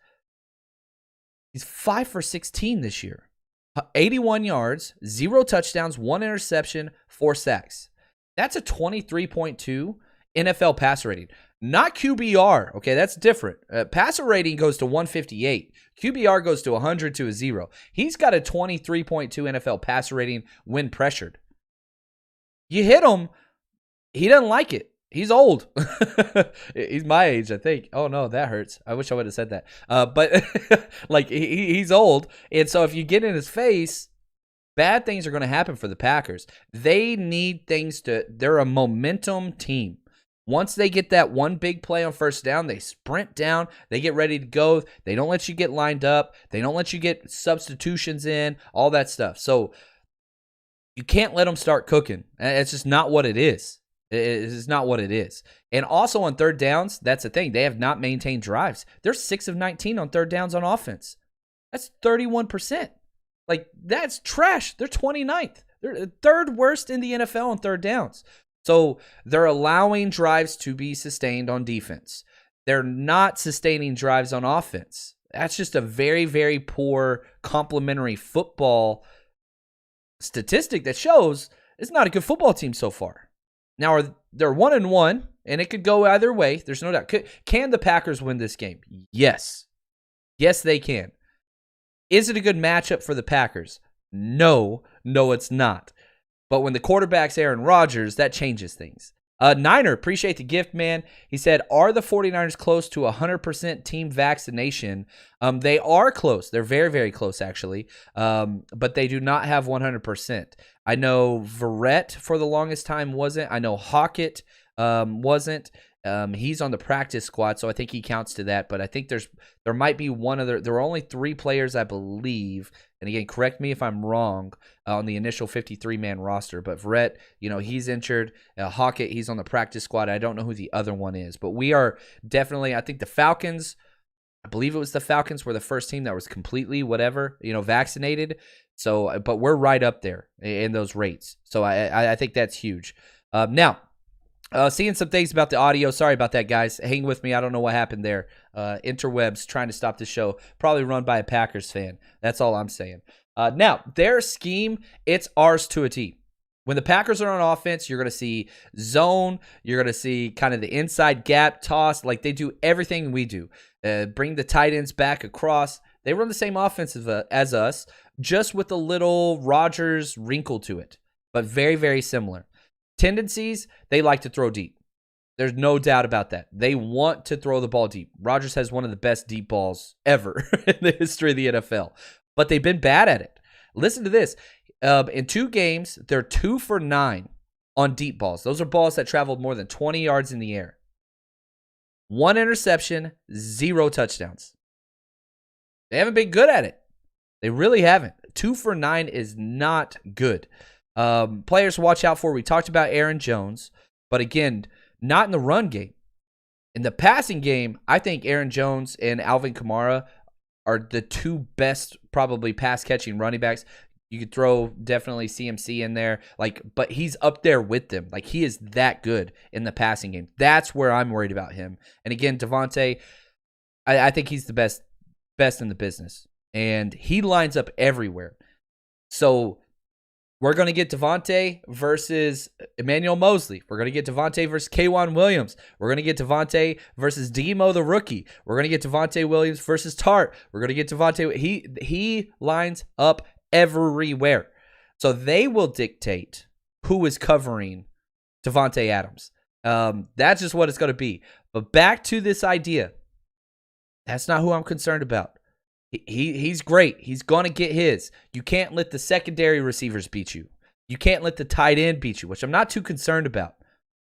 [SPEAKER 2] He's 5 for 16 this year. 81 yards, 0 touchdowns, 1 interception, 4 sacks. That's a 23.2 NFL passer rating. Not QBR, okay? That's different. Passer rating goes to 158. QBR goes to 100 to a 0. He's got a 23.2 NFL passer rating when pressured. You hit him, he doesn't like it. He's old. He's my age, I think. Oh, no, that hurts. I wish I would have said that. But, like, he's old. And so if you get in his face, bad things are going to happen for the Packers. They need things to – they're a momentum team. Once they get that one big play on first down, they sprint down, they get ready to go. They don't let you get lined up. They don't let you get substitutions in, all that stuff. So you can't let them start cooking. It's just not what it is. It's not what it is. And also on third downs, that's the thing. They have not maintained drives. They're 6 of 19 on third downs on offense. That's 31%. Like, that's trash. They're 29th. They're third worst in the NFL on third downs. So they're allowing drives to be sustained on defense. They're not sustaining drives on offense. That's just a very, very poor complementary football statistic that shows it's not a good football team so far. Now, they're 1-1, and it could go either way. There's no doubt. Can the Packers win this game? Yes. Yes, they can. Is it a good matchup for the Packers? No, it's not. But when the quarterback's Aaron Rodgers, that changes things. Niner, appreciate the gift, man. He said, are the 49ers close to 100% team vaccination? They are close. They're very, very close, actually. But they do not have 100%. I know Verrett for the longest time wasn't. I know Hockett wasn't. He's on the practice squad, so I think he counts to that. But I think there might be one other. There were only 3 players, I believe. And again, correct me if I'm wrong on the initial 53-man roster. But Verrett, he's injured. Hockett, he's on the practice squad. I don't know who the other one is. But we are definitely, I think the Falcons, I believe it was the Falcons were the first team that was completely vaccinated. So, but we're right up there in those rates. So I think that's huge. Now, seeing some things about the audio. Sorry about that, guys. Hang with me. I don't know what happened there. Interwebs trying to stop the show. Probably run by a Packers fan. That's all I'm saying. Now, their scheme, it's ours to a T. When the Packers are on offense, you're going to see zone. You're going to see kind of the inside gap toss. Like they do everything we do. Bring the tight ends back across. They run the same offense as us, just with a little Rodgers wrinkle to it, but very, very similar. Tendencies, they like to throw deep. There's no doubt about that. They want to throw the ball deep. Rodgers has one of the best deep balls ever in the history of the NFL, but they've been bad at it. Listen to this. In 2 games, they're 2 for 9 on deep balls. Those are balls that traveled more than 20 yards in the air. 1 interception, 0 touchdowns. They haven't been good at it. They really haven't. 2 for 9 is not good. Players to watch out for. We talked about Aaron Jones, but again, not in the run game. In the passing game, I think Aaron Jones and Alvin Kamara are the 2 best probably pass-catching running backs. You could throw definitely CMC in there, but he's up there with them. Like, he is that good in the passing game. That's where I'm worried about him. And again, Devontae, I think he's the best in the business. and he lines up everywhere. So we're going to get Devontae versus Emmanuel Mosley. We're going to get Devontae versus K'Wan Williams. We're going to get Devontae versus Demo the rookie. We're going to get Devontae Williams versus Tart. We're going to get Devontae. He lines up everywhere. So they will dictate who is covering Devontae Adams. That's just what it's going to be. But back to this idea. That's not who I'm concerned about. He's great. He's going to get his. You can't let the secondary receivers beat you. You can't let the tight end beat you, which I'm not too concerned about.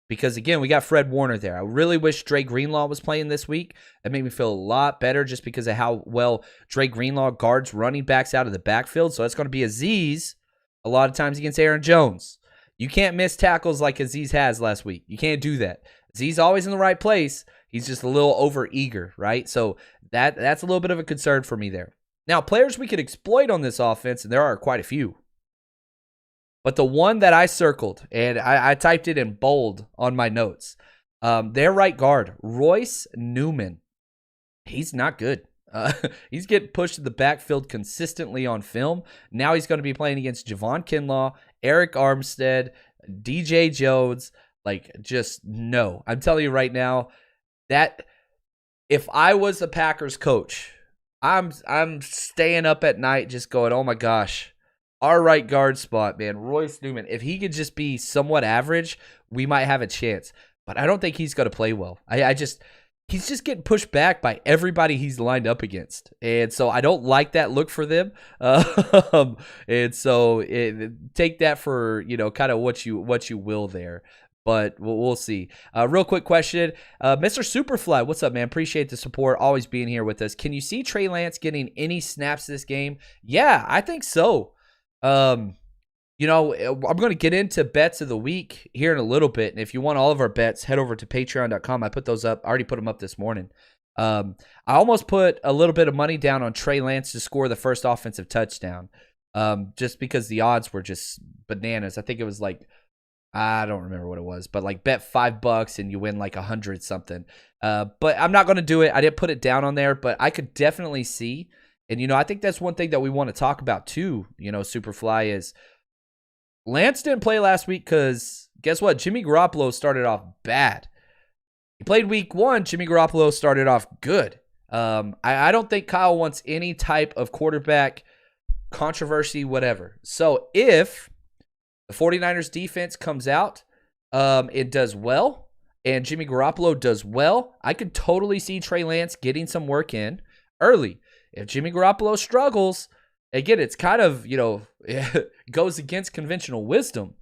[SPEAKER 2] Because, again, we got Fred Warner there. I really wish Dre Greenlaw was playing this week. That made me feel a lot better just because of how well Dre Greenlaw guards running backs out of the backfield. So it's going to be Azeez a lot of times against Aaron Jones. You can't miss tackles like Azeez has last week. You can't do that. Azeez always in the right place. He's just a little over-eager, right? So that's a little bit of a concern for me there. Now, players we could exploit on this offense, and there are quite a few. But the one that I circled, and I typed it in bold on my notes, their right guard, Royce Newman. He's not good. He's getting pushed to the backfield consistently on film. Now he's going to be playing against Javon Kinlaw, Eric Armstead, DJ Jones. Like, just no. I'm telling you right now, that if I was the Packers coach, I'm staying up at night just going, oh my gosh, our right guard spot, man, Royce Newman. If he could just be somewhat average, we might have a chance. But I don't think he's going to play well. He's just getting pushed back by everybody he's lined up against. And so I don't like that look for them. And so take that for, kind of what you will there. But we'll see. Real quick question. Mr. Superfly, what's up, man? Appreciate the support. Always being here with us. Can you see Trey Lance getting any snaps this game? Yeah, I think so. I'm going to get into bets of the week here in a little bit. And if you want all of our bets, head over to patreon.com. I put those up. I already put them up this morning. I almost put a little bit of money down on Trey Lance to score the first offensive touchdown. Just because the odds were just bananas. I think it was like, I don't remember what it was, but like bet $5 and you win like 100 something. But I'm not going to do it. I didn't put it down on there, but I could definitely see. And, I think that's one thing that we want to talk about too, Superfly, is Lance didn't play last week because guess what? Jimmy Garoppolo started off bad. He played week 1. Jimmy Garoppolo started off good. I don't think Kyle wants any type of quarterback controversy, whatever. So if the 49ers defense comes out, it does well, and Jimmy Garoppolo does well, I could totally see Trey Lance getting some work in early. If Jimmy Garoppolo struggles, again, it's kind of, goes against conventional wisdom,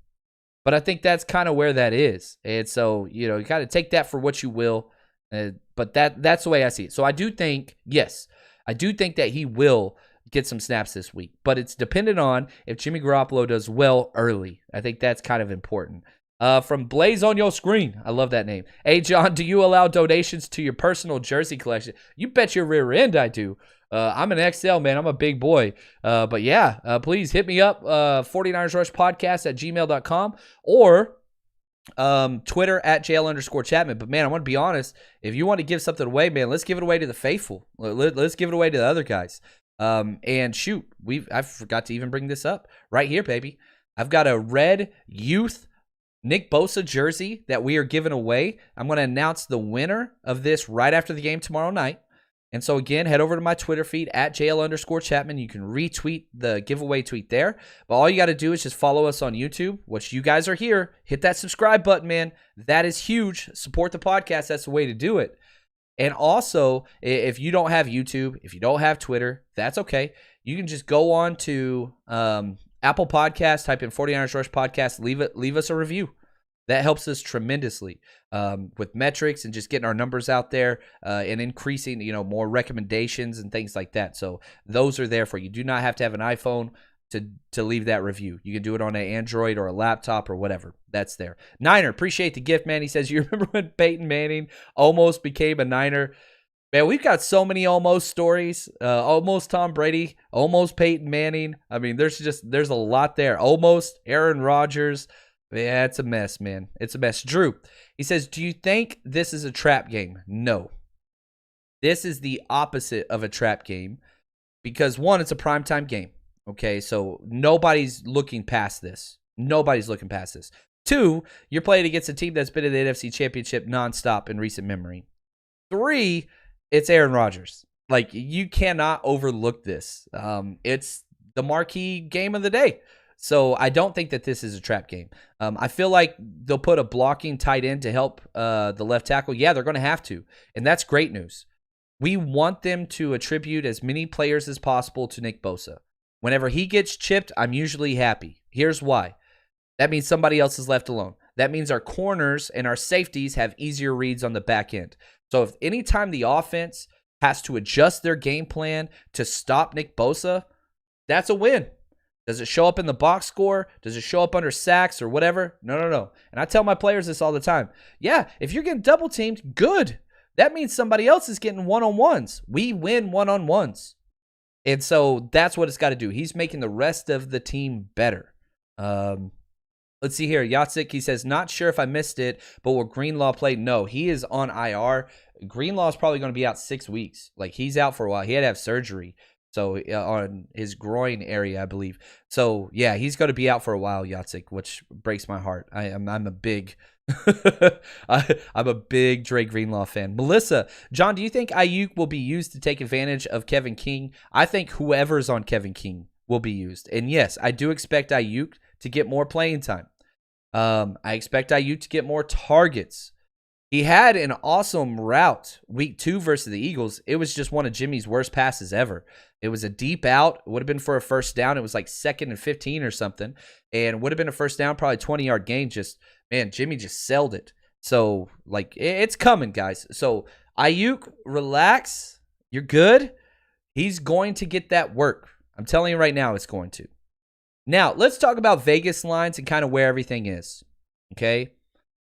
[SPEAKER 2] but I think that's kind of where that is. And so, you got to take that for what you will, but that's the way I see it. So I do think, yes, I do think that he will get some snaps this week, but it's dependent on if Jimmy Garoppolo does well early. I think that's kind of important. From Blaze on Your Screen, I love that name. Hey, John, do you allow donations to your personal jersey collection? You bet your rear end I do. I'm an XL, man. I'm a big boy. But yeah, please hit me up, 49ers Rush Podcast at gmail.com or Twitter at JL_Chapman. But man, I want to be honest. If you want to give something away, man, let's give it away to the faithful. Let's give it away to the other guys. And shoot, I forgot to even bring this up right here, baby. I've got a red youth Nick Bosa jersey that we are giving away. I'm going to announce the winner of this right after the game tomorrow night. And so again, head over to my Twitter feed at JL_Chapman. You can retweet the giveaway tweet there. But all you got to do is just follow us on YouTube, which you guys are here. Hit that subscribe button, man. That is huge. Support the podcast. That's the way to do it. And also, if you don't have YouTube, if you don't have Twitter, that's okay. You can just go on to Apple Podcasts, type in 49ers Rush Podcast, leave us a review. That helps us tremendously with metrics and just getting our numbers out there and increasing, more recommendations and things like that. So those are there for you. You do not have to have an iPhone to leave that review. You can do it on an Android or a laptop or whatever. That's there. Niner, appreciate the gift, man. He says, you remember when Peyton Manning almost became a Niner? Man, we've got so many almost stories. Almost Tom Brady, almost Peyton Manning. I mean, there's a lot there. Almost Aaron Rodgers. Yeah, it's a mess, man. It's a mess. Drew, he says, do you think this is a trap game? No. This is the opposite of a trap game. because one, it's a primetime game. Okay, so nobody's looking past this. Nobody's looking past this. Two, you're playing against a team that's been in the NFC Championship nonstop in recent memory. Three, it's Aaron Rodgers. Like, you cannot overlook this. It's the marquee game of the day. So I don't think that this is a trap game. I feel like they'll put a blocking tight end to help the left tackle. Yeah, they're going to have to. And that's great news. We want them to attribute as many players as possible to Nick Bosa. Whenever he gets chipped, I'm usually happy. Here's why. That means somebody else is left alone. That means our corners and our safeties have easier reads on the back end. So if anytime the offense has to adjust their game plan to stop Nick Bosa, that's a win. Does it show up in the box score? Does it show up under sacks or whatever? No. And I tell my players this all the time. Yeah, if you're getting double teamed, good. That means somebody else is getting one-on-ones. We win one-on-ones. And so that's what it's got to do. He's making the rest of the team better. Let's see here. Yatsik, he says, not sure if I missed it, but will Greenlaw play? No, he is on IR. Greenlaw is probably going to be out 6 weeks. Like, he's out for a while. He had to have surgery. So on his groin area, I believe. So yeah, he's going to be out for a while, Yatsik, which breaks my heart. I'm a big, I'm a big Dre Greenlaw fan. Melissa, John, do you think Ayuk will be used to take advantage of Kevin King? I think whoever's on Kevin King will be used. And yes, I do expect Ayuk to get more playing time. I expect Ayuk to get more targets. He had an awesome route week 2 versus the Eagles. It was just one of Jimmy's worst passes ever. It was a deep out. It would have been for a first down. It was like 2nd and 15 or something. And would have been a first down, probably 20-yard gain. Jimmy just selled it. So, like, it's coming, guys. So, Ayuk, relax. You're good. He's going to get that work. I'm telling you right now, it's going to. Now, let's talk about Vegas lines and kind of where everything is. Okay?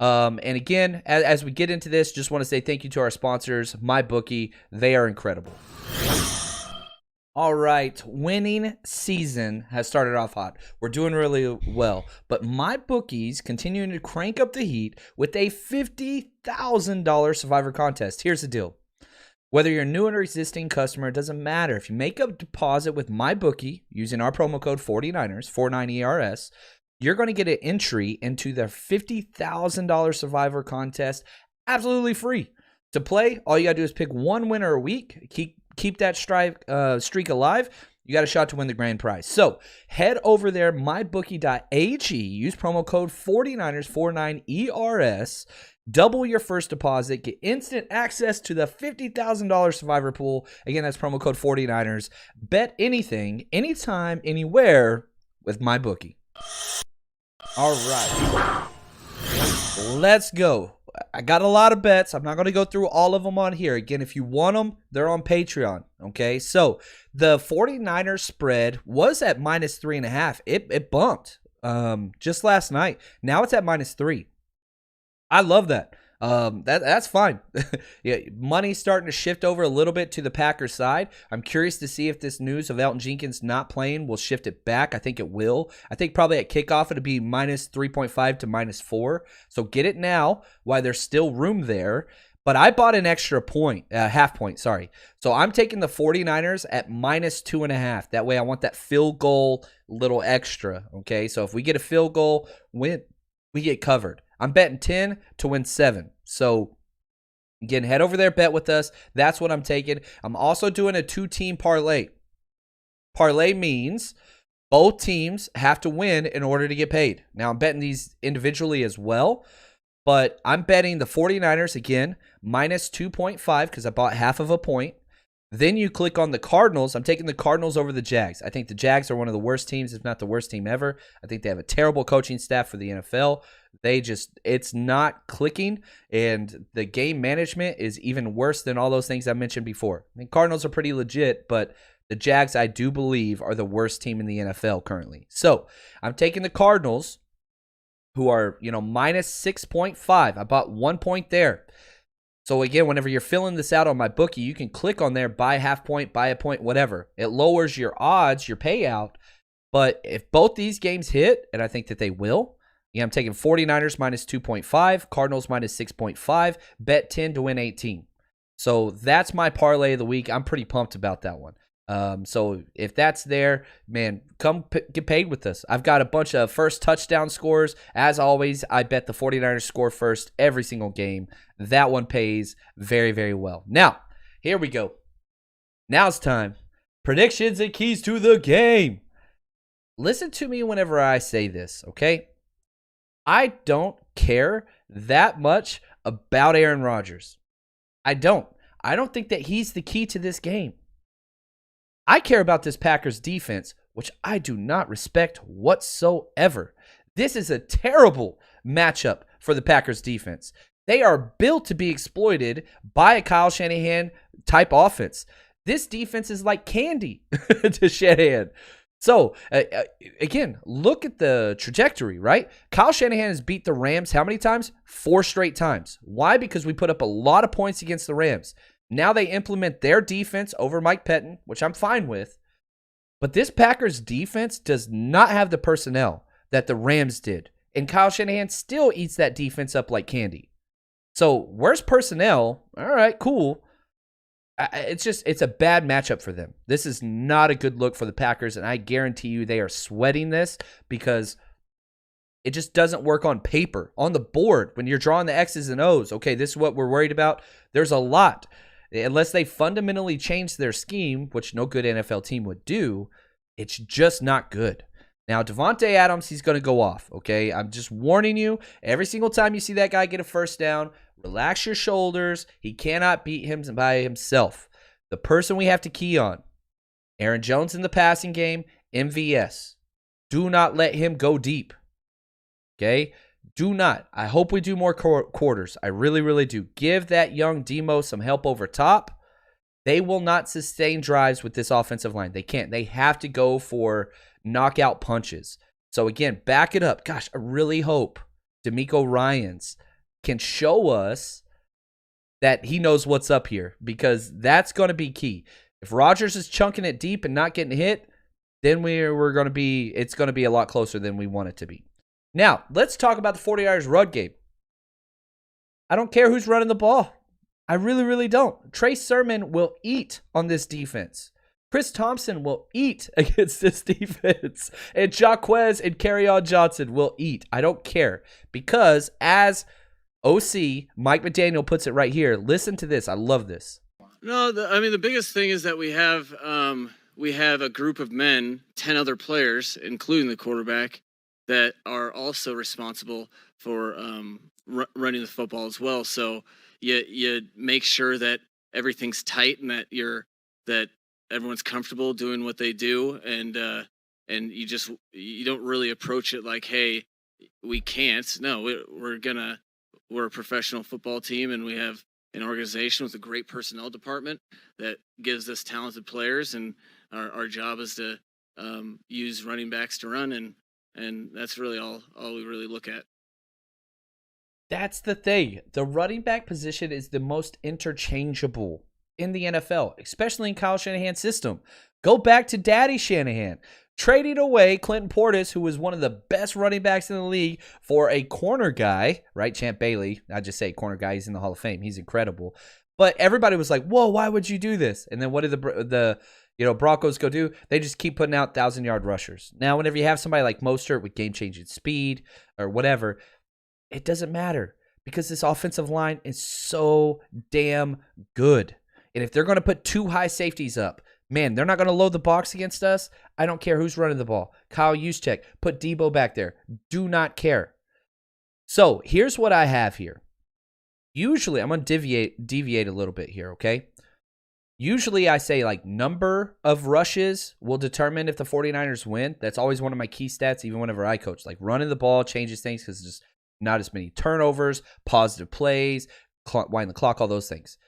[SPEAKER 2] And again, as we get into this, just want to say thank you to our sponsors, MyBookie. They are incredible. All right, winning season has started off hot. We're doing really well, but MyBookie's continuing to crank up the heat with a $50,000 Survivor contest. Here's the deal. Whether you're a new or existing customer, it doesn't matter. If you make a deposit with MyBookie using our promo code 49ers, 49ERS, you're going to get an entry into the $50,000 Survivor contest absolutely free. To play, all you got to do is pick one winner a week. Keep that streak alive. You got a shot to win the grand prize. So head over there, mybookie.ag. Use promo code 49ers, 49ERS. Double your first deposit. Get instant access to the $50,000 Survivor pool. Again, that's promo code 49ers. Bet anything, anytime, anywhere with MyBookie. All right, let's go. I got a lot of bets. I'm not going to go through all of them on here. Again, if you want them, they're on Patreon. Okay, so the 49ers spread was at -3.5. It bumped just last night. Now it's at -3. I love that. That's fine. Yeah, money's starting to shift over a little bit to the Packers side. I'm curious to see if this news of Elton Jenkins not playing will shift it back. I think it will. I think probably at kickoff it'll be -3.5 to -4. So get it now while there's still room there. But I bought an extra point, half point, sorry. So I'm taking the 49ers at -2.5. That way I want that field goal little extra, okay? So if we get a field goal, we get covered. I'm betting 10 to win 7. So, again, head over there, bet with us. That's what I'm taking. I'm also doing a 2-team parlay. Parlay means both teams have to win in order to get paid. Now, I'm betting these individually as well, but I'm betting the 49ers, again, -2.5 because I bought half of a point. Then you click on the Cardinals. I'm taking the Cardinals over the Jags. I think the Jags are one of the worst teams, if not the worst team ever. I think they have a terrible coaching staff for the NFL. It's not clicking, and the game management is even worse than all those things I mentioned before. I think Cardinals are pretty legit, but the Jags, I do believe, are the worst team in the NFL currently. So I'm taking the Cardinals, who are, -6.5. I bought 1 point there. So again, whenever you're filling this out on MyBookie, you can click on there, buy half point, buy a point, whatever. It lowers your odds, your payout. But if both these games hit, and I think that they will, I'm taking 49ers -2.5, Cardinals -6.5, bet 10 to win 18. So that's my parlay of the week. I'm pretty pumped about that one. So if that's there, man, come get paid with us. I've got a bunch of first touchdown scores. As always, I bet the 49ers score first every single game. That one pays very, very well. Now, here we go. Now it's time. Predictions and keys to the game. Listen to me whenever I say this, okay? I don't care that much about Aaron Rodgers. I don't. I don't think that he's the key to this game. I care about this Packers defense, which I do not respect whatsoever. This is a terrible matchup for the Packers defense. They are built to be exploited by a Kyle Shanahan type offense. This defense is like candy to Shanahan. So, again, look at the trajectory, right? Kyle Shanahan has beat the Rams how many times? 4 straight times. Why? Because we put up a lot of points against the Rams. Now they implement their defense over Mike Pettin, which I'm fine with. But this Packers defense does not have the personnel that the Rams did. And Kyle Shanahan still eats that defense up like candy. So where's personnel? All right, cool. It's a bad matchup for them. This is not a good look for the Packers, and I guarantee you they are sweating this because it just doesn't work on paper. On the board, when you're drawing the X's and O's, okay, this is what we're worried about. There's a lot. Unless they fundamentally change their scheme, which no good NFL team would do, it's just not good. Now, Devontae Adams, he's going to go off, okay? I'm just warning you. Every single time you see that guy get a first down, relax your shoulders. He cannot beat him by himself. The person we have to key on, Aaron Jones in the passing game, MVS. Do not let him go deep, okay? Do not. I hope we do more quarters. I really, really do. Give that young Demo some help over top. They will not sustain drives with this offensive line. They can't. They have to go for knockout punches. So, again, back it up. Gosh, I really hope DeMeco Ryans can show us that he knows what's up here because that's going to be key. If Rodgers is chunking it deep and not getting hit, then it's going to be a lot closer than we want it to be. Now, let's talk about the 49ers run game. I don't care who's running the ball. I really, really don't. Trey Sermon will eat on this defense. Chris Thompson will eat against this defense. And Jaquez and Kerryon Johnson will eat. I don't care. Because as OC, Mike McDaniel puts it right here. Listen to this. I love this.
[SPEAKER 7] No, the biggest thing is that we have a group of men, 10 other players, including the quarterback, that are also responsible for running the football as well. So you make sure that everything's tight and that everyone's comfortable doing what they do, and you don't really approach it like, hey, we can't. No, we're a professional football team, and we have an organization with a great personnel department that gives us talented players, and our job is to use running backs to run, and that's really all we really look at.
[SPEAKER 2] That's the thing. The running back position is the most interchangeable in the NFL, especially in Kyle Shanahan's system. Go back to Daddy Shanahan. Trading away Clinton Portis, who was one of the best running backs in the league, for a corner guy, right? Champ Bailey. I just say corner guy. He's in the Hall of Fame. He's incredible. But everybody was like, whoa, why would you do this? And then what did the Broncos go do? They just keep putting out 1,000-yard rushers. Now, whenever you have somebody like Mostert with game-changing speed or whatever, it doesn't matter because this offensive line is so damn good. And if they're going to put 2 high safeties up, man, they're not going to load the box against us. I don't care who's running the ball. Kyle Juszczyk, put Debo back there. Do not care. So here's what I have here. Usually, I'm going to deviate a little bit here, okay? Usually I say like number of rushes will determine if the 49ers win. That's always one of my key stats, even whenever I coach. Like running the ball changes things because there's just not as many turnovers, positive plays, wind the clock, all those things.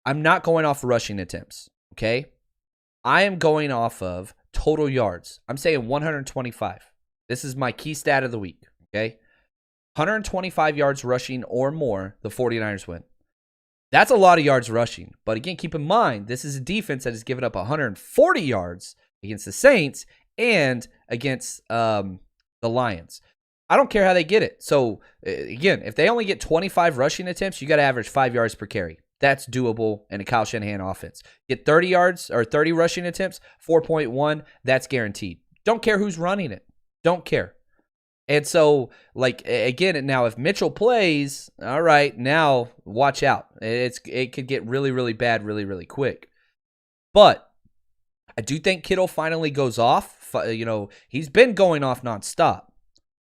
[SPEAKER 2] I'm not going off rushing attempts, okay? I am going off of total yards. I'm saying 125. This is my key stat of the week, okay? 125 yards rushing or more, the 49ers win. That's a lot of yards rushing. But again, keep in mind, this is a defense that has given up 140 yards against the Saints and against the Lions. I don't care how they get it. So, again, if they only get 25 rushing attempts, you got to average 5 yards per carry. That's doable in a Kyle Shanahan offense. Get 30 yards or 30 rushing attempts, 4.1. That's guaranteed. Don't care who's running it. Don't care. And so, like, again, now if Mitchell plays, all right, now watch out. It could get really, really bad really, really quick. But I do think Kittle finally goes off. He's been going off nonstop.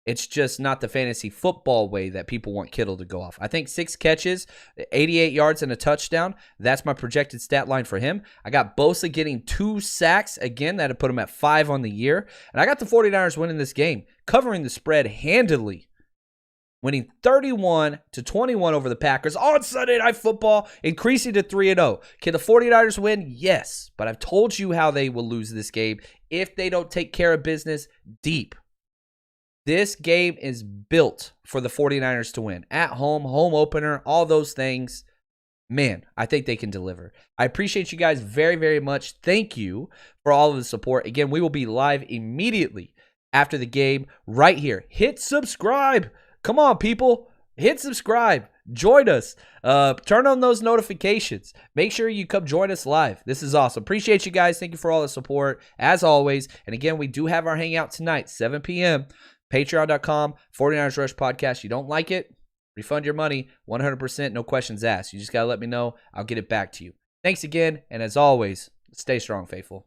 [SPEAKER 2] It's just not the fantasy football way that people want Kittle to go off. I think 6 catches, 88 yards, and a touchdown. That's my projected stat line for him. I got Bosa getting 2 sacks. Again, that'd put him at 5 on the year. And I got the 49ers winning this game, covering the spread handily, winning 31-21 over the Packers on Sunday Night Football, increasing to 3-0. Can the 49ers win? Yes. But I've told you how they will lose this game if they don't take care of business deep. This game is built for the 49ers to win. At home, home opener, all those things. Man, I think they can deliver. I appreciate you guys very, very much. Thank you for all of the support. Again, we will be live immediately after the game right here. Hit subscribe. Come on, people. Hit subscribe. Join us. Turn on those notifications. Make sure you come join us live. This is awesome. Appreciate you guys. Thank you for all the support, as always. And again, we do have our hangout tonight, 7 p.m., Patreon.com, 49ers Rush Podcast. You don't like it? Refund your money, 100%, no questions asked. You just got to let me know. I'll get it back to you. Thanks again, and as always, stay strong, faithful.